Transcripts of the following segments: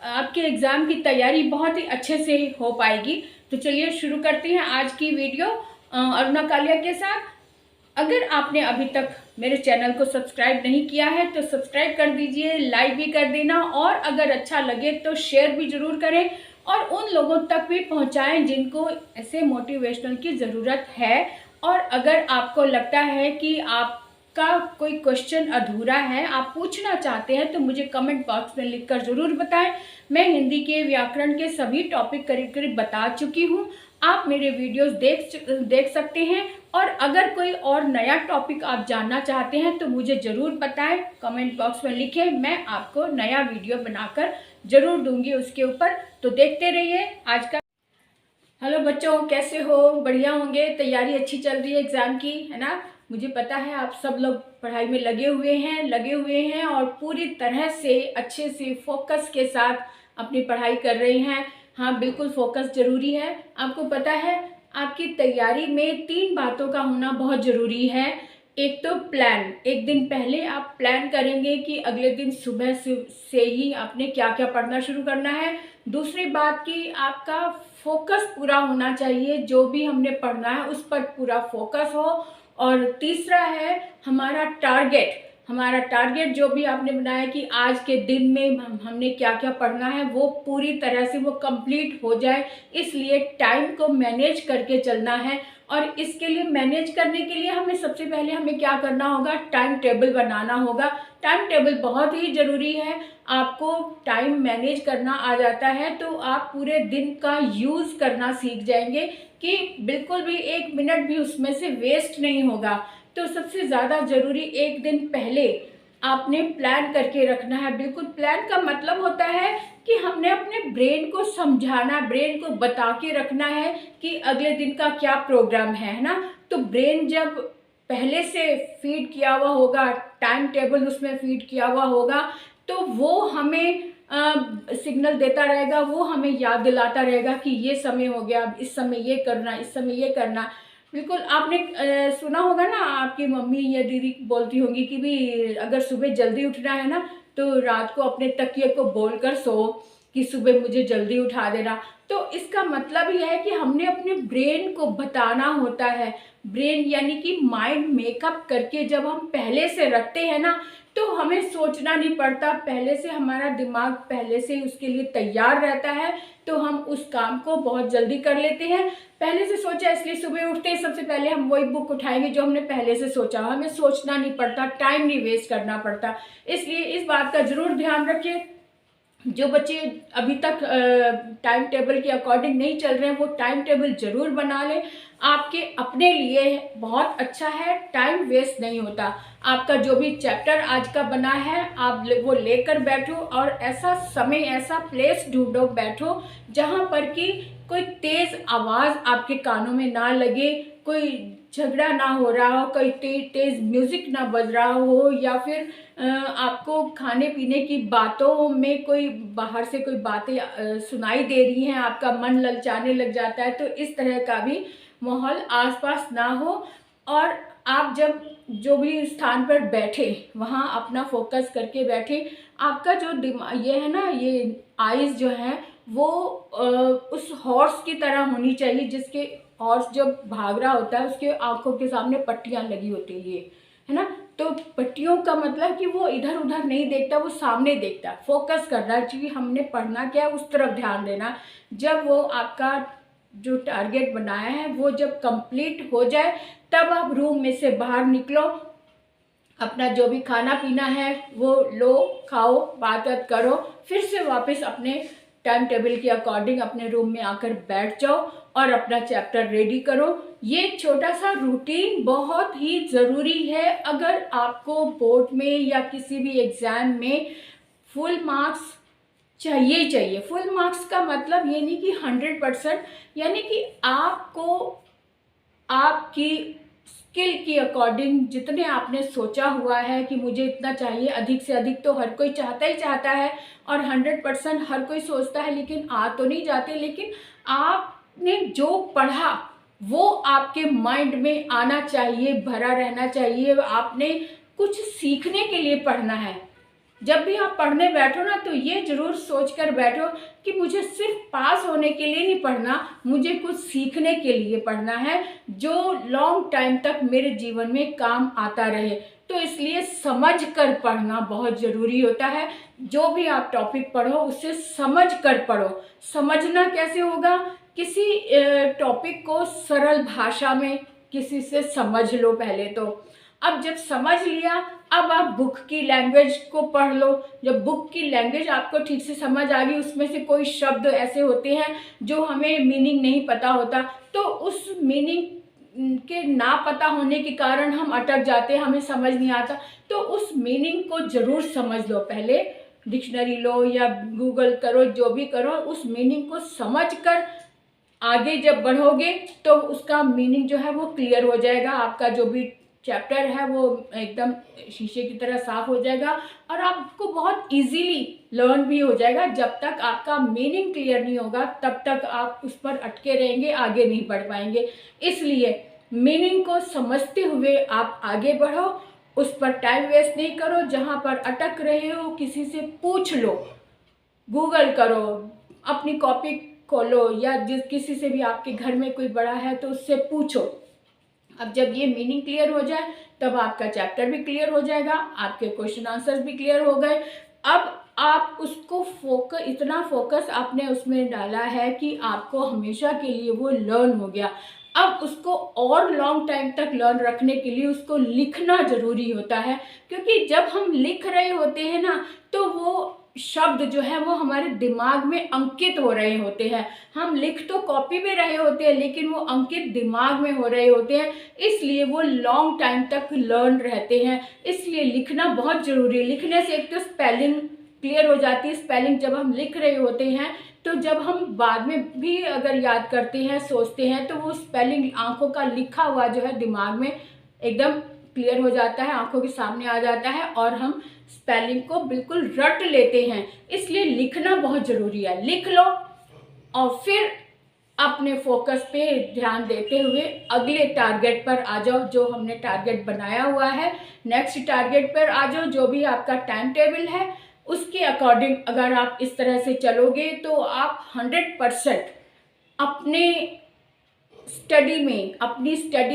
आपके एग्ज़ाम की तैयारी बहुत ही अच्छे से हो पाएगी। तो चलिए शुरू करते हैं आज की वीडियो अरुणा कालिया के साथ। अगर आपने अभी तक मेरे चैनल को सब्सक्राइब नहीं किया है तो सब्सक्राइब कर दीजिए, लाइक भी कर देना और अगर अच्छा लगे तो शेयर भी ज़रूर करें और उन लोगों तक भी पहुंचाएं जिनको ऐसे मोटिवेशनल की ज़रूरत है। और अगर आपको लगता है कि आपका कोई क्वेश्चन अधूरा है, आप पूछना चाहते हैं, तो मुझे कमेंट बॉक्स में लिखकर ज़रूर बताएं। मैं हिंदी के व्याकरण के सभी टॉपिक करीब करीब बता चुकी हूँ। आप मेरे वीडियोस देख सकते हैं और अगर कोई और नया टॉपिक आप जानना चाहते हैं तो मुझे ज़रूर बताएं, कमेंट बॉक्स में लिखें। मैं आपको नया वीडियो बनाकर ज़रूर दूंगी उसके ऊपर। तो देखते रहिए आज का। हेलो बच्चों, कैसे हो? बढ़िया होंगे। तैयारी अच्छी चल रही है एग्ज़ाम की, है ना? मुझे पता है आप सब लोग पढ़ाई में लगे हुए हैं और पूरी तरह से अच्छे से फोकस के साथ अपनी पढ़ाई कर रहे हैं। हाँ, बिल्कुल फोकस ज़रूरी है। आपको पता है आपकी तैयारी में 3 बातों का होना बहुत ज़रूरी है। एक तो प्लान, एक दिन पहले आप प्लान करेंगे कि अगले दिन सुबह से ही आपने क्या क्या पढ़ना शुरू करना है। दूसरी बात कि आपका फोकस पूरा होना चाहिए, जो भी हमने पढ़ना है उस पर पूरा फोकस हो। और तीसरा है हमारा टारगेट जो भी आपने बनाया कि आज के दिन में हमने क्या क्या पढ़ना है वो पूरी तरह से वो कंप्लीट हो जाए। इसलिए टाइम को मैनेज करके चलना है और इसके लिए मैनेज करने के लिए हमें सबसे पहले हमें क्या करना होगा, टाइम टेबल बनाना होगा। टाइम टेबल बहुत ही ज़रूरी है। आपको टाइम मैनेज करना आ जाता है तो आप पूरे दिन का यूज़ करना सीख जाएंगे कि बिल्कुल भी 1 मिनट भी उसमें से वेस्ट नहीं होगा। तो सबसे ज़्यादा ज़रूरी एक दिन पहले आपने प्लान करके रखना है। बिल्कुल प्लान का मतलब होता है कि हमने अपने ब्रेन को समझाना, ब्रेन को बता के रखना है कि अगले दिन का क्या प्रोग्राम है ना? तो ब्रेन जब पहले से फीड किया हुआ होगा, टाइम टेबल उसमें फीड किया हुआ होगा, तो वो हमें सिग्नल देता रहेगा, वो हमें याद दिलाता रहेगा कि ये समय हो गया, अब इस समय ये करना, इस समय ये करना। बिल्कुल आपने सुना होगा ना, आपकी मम्मी या दीदी बोलती होंगी कि भी अगर सुबह जल्दी उठना है ना तो रात को अपने तकिए को बोलकर सो कि सुबह मुझे जल्दी उठा देना। तो इसका मतलब ये है कि हमने अपने ब्रेन को बताना होता है। ब्रेन यानी कि माइंड मेकअप करके जब हम पहले से रखते हैं ना तो हमें सोचना नहीं पड़ता, पहले से हमारा दिमाग पहले से उसके लिए तैयार रहता है तो हम उस काम को बहुत जल्दी कर लेते हैं। पहले से सोचा, इसलिए सुबह उठते ही सबसे पहले हम वही बुक उठाएंगे जो हमने पहले से सोचा। हमें सोचना नहीं पड़ता, टाइम नहीं वेस्ट करना पड़ता। इसलिए इस बात का ज़रूर ध्यान रखिए। जो बच्चे अभी तक टाइम टेबल के अकॉर्डिंग नहीं चल रहे हैं वो टाइम टेबल ज़रूर बना लें। आपके अपने लिए बहुत अच्छा है, टाइम वेस्ट नहीं होता। आपका जो भी चैप्टर आज का बना है आप वो लेकर बैठो और ऐसा समय, ऐसा प्लेस ढूंढो, बैठो जहाँ पर कि कोई तेज़ आवाज़ आपके कानों में ना लगे, कोई झगड़ा ना हो रहा हो, कोई तेज़ म्यूज़िक ना बज रहा हो, या फिर आपको खाने पीने की बातों में कोई बाहर से कोई बातें सुनाई दे रही हैं, आपका मन ललचाने लग जाता है। तो इस तरह का भी माहौल आसपास ना हो। और आप जब जो भी स्थान पर बैठे वहाँ अपना फोकस करके बैठे। आपका जो दिमाग ये है ना, ये आइज़ जो है वो उस हॉर्स की तरह होनी चाहिए, जिसके हॉर्स जब भाग रहा होता है उसके आंखों के सामने पट्टियाँ लगी होती है, ये है ना? तो पट्टियों का मतलब कि वो इधर उधर नहीं देखता, वो सामने देखता, फोकस कर रहा है कि हमने पढ़ना क्या है, उस तरफ ध्यान देना। जब वो आपका जो टारगेट बनाया है वो जब कंप्लीट हो जाए तब आप रूम में से बाहर निकलो, अपना जो भी खाना पीना है वो लो, खाओ, बात करो, फिर से वापस अपने टाइम टेबल के अकॉर्डिंग अपने रूम में आकर बैठ जाओ और अपना चैप्टर रेडी करो। ये छोटा सा रूटीन बहुत ही ज़रूरी है। अगर आपको बोर्ड में या किसी भी एग्ज़ाम में फुल मार्क्स चाहिए ही चाहिए। फुल मार्क्स का मतलब ये नहीं कि 100%, यानी कि आपको आपकी स्किल की अकॉर्डिंग जितने आपने सोचा हुआ है कि मुझे इतना चाहिए, अधिक से अधिक तो हर कोई चाहता ही चाहता है और 100% हर कोई सोचता है, लेकिन आ तो नहीं जाते। लेकिन आपने जो पढ़ा वो आपके माइंड में आना चाहिए, भरा रहना चाहिए। आपने कुछ सीखने के लिए पढ़ना है, जब भी आप पढ़ने बैठो ना तो ये ज़रूर सोच कर बैठो कि मुझे सिर्फ पास होने के लिए नहीं पढ़ना, मुझे कुछ सीखने के लिए पढ़ना है जो लॉन्ग टाइम तक मेरे जीवन में काम आता रहे। तो इसलिए समझ कर पढ़ना बहुत ज़रूरी होता है। जो भी आप टॉपिक पढ़ो उसे समझ कर पढ़ो। समझना कैसे होगा? किसी टॉपिक को सरल भाषा में किसी से समझ लो पहले तो। अब जब समझ लिया, अब आप बुक की लैंग्वेज को पढ़ लो। जब बुक की लैंग्वेज आपको ठीक से समझ आ गई, उसमें से कोई शब्द ऐसे होते हैं जो हमें मीनिंग नहीं पता होता, तो उस मीनिंग के ना पता होने के कारण हम अटक जाते हैं, हमें समझ नहीं आता। तो उस मीनिंग को ज़रूर समझ लो पहले, डिक्शनरी लो या गूगल करो, जो भी करो, उस मीनिंग को समझ कर आगे जब बढ़ोगे तो उसका मीनिंग जो है वो क्लियर हो जाएगा। आपका जो भी चैप्टर है वो एकदम शीशे की तरह साफ हो जाएगा और आपको बहुत इजीली लर्न भी हो जाएगा। जब तक आपका मीनिंग क्लियर नहीं होगा तब तक आप उस पर अटके रहेंगे, आगे नहीं बढ़ पाएंगे। इसलिए मीनिंग को समझते हुए आप आगे बढ़ो, उस पर टाइम वेस्ट नहीं करो। जहाँ पर अटक रहे हो किसी से पूछ लो, गूगल करो, अपनी कॉपी खोलो या जिस किसी से भी आपके घर में कोई बड़ा है तो उससे पूछो। अब जब ये मीनिंग क्लियर हो जाए तब आपका चैप्टर भी क्लियर हो जाएगा, आपके क्वेश्चन आंसर्स भी क्लियर हो गए। अब आप उसको इतना फोकस आपने उसमें डाला है कि आपको हमेशा के लिए वो लर्न हो गया। अब उसको और लॉन्ग टाइम तक लर्न रखने के लिए उसको लिखना ज़रूरी होता है, क्योंकि जब हम लिख रहे होते हैं ना तो वो शब्द जो है वो हमारे दिमाग में अंकित हो रहे होते हैं। हम लिख तो कॉपी में रहे होते हैं लेकिन वो अंकित दिमाग में हो रहे होते हैं, इसलिए वो लॉन्ग टाइम तक लर्न रहते हैं। इसलिए लिखना बहुत ज़रूरी है। लिखने से एक तो स्पेलिंग क्लियर हो जाती है। स्पेलिंग जब हम लिख रहे होते हैं तो जब हम बाद में भी अगर याद करते हैं, सोचते हैं, तो वो स्पेलिंग आंखों का लिखा हुआ जो है दिमाग में एकदम क्लियर हो जाता है, आंखों के सामने आ जाता है और हम स्पेलिंग को बिल्कुल रट लेते हैं। इसलिए लिखना बहुत ज़रूरी है। लिख लो और फिर अपने फोकस पे ध्यान देते हुए अगले टारगेट पर आ जाओ, जो हमने टारगेट बनाया हुआ है। नेक्स्ट टारगेट पर आ जाओ। जो भी आपका टाइम टेबल है उसके अकॉर्डिंग अगर आप इस तरह से चलोगे तो आप 100% अपने स्टडी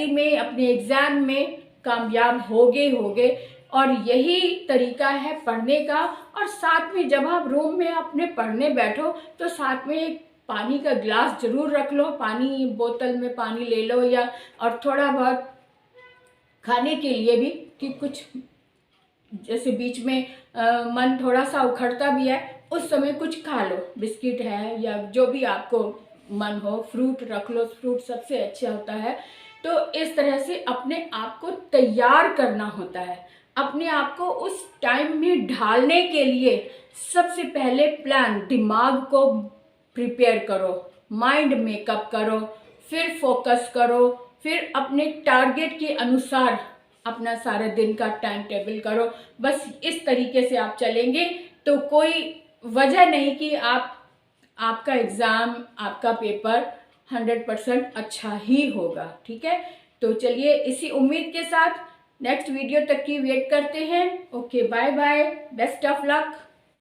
में अपने एग्ज़ाम में कामयाब होगे। और यही तरीका है पढ़ने का। और साथ में जब आप रूम में अपने पढ़ने बैठो तो साथ में एक पानी का ग्लास ज़रूर रख लो, पानी बोतल में पानी ले लो, या और थोड़ा बहुत खाने के लिए भी, कि कुछ जैसे बीच में मन थोड़ा सा उखड़ता भी है उस समय कुछ खा लो, बिस्किट है या जो भी आपको मन हो, फ्रूट रख लो, फ्रूट सबसे अच्छा होता है। तो इस तरह से अपने आप को तैयार करना होता है। अपने आप को उस टाइम में ढालने के लिए सबसे पहले प्लान, दिमाग को प्रिपेयर करो, माइंड मेकअप करो, फिर फोकस करो, फिर अपने टारगेट के अनुसार अपना सारे दिन का टाइम टेबल करो। बस इस तरीके से आप चलेंगे तो कोई वजह नहीं कि आपका एग्ज़ाम, आपका पेपर 100% अच्छा ही होगा। ठीक है, तो चलिए इसी उम्मीद के साथ नेक्स्ट वीडियो तक की वेट करते हैं। Okay, bye bye, best of luck.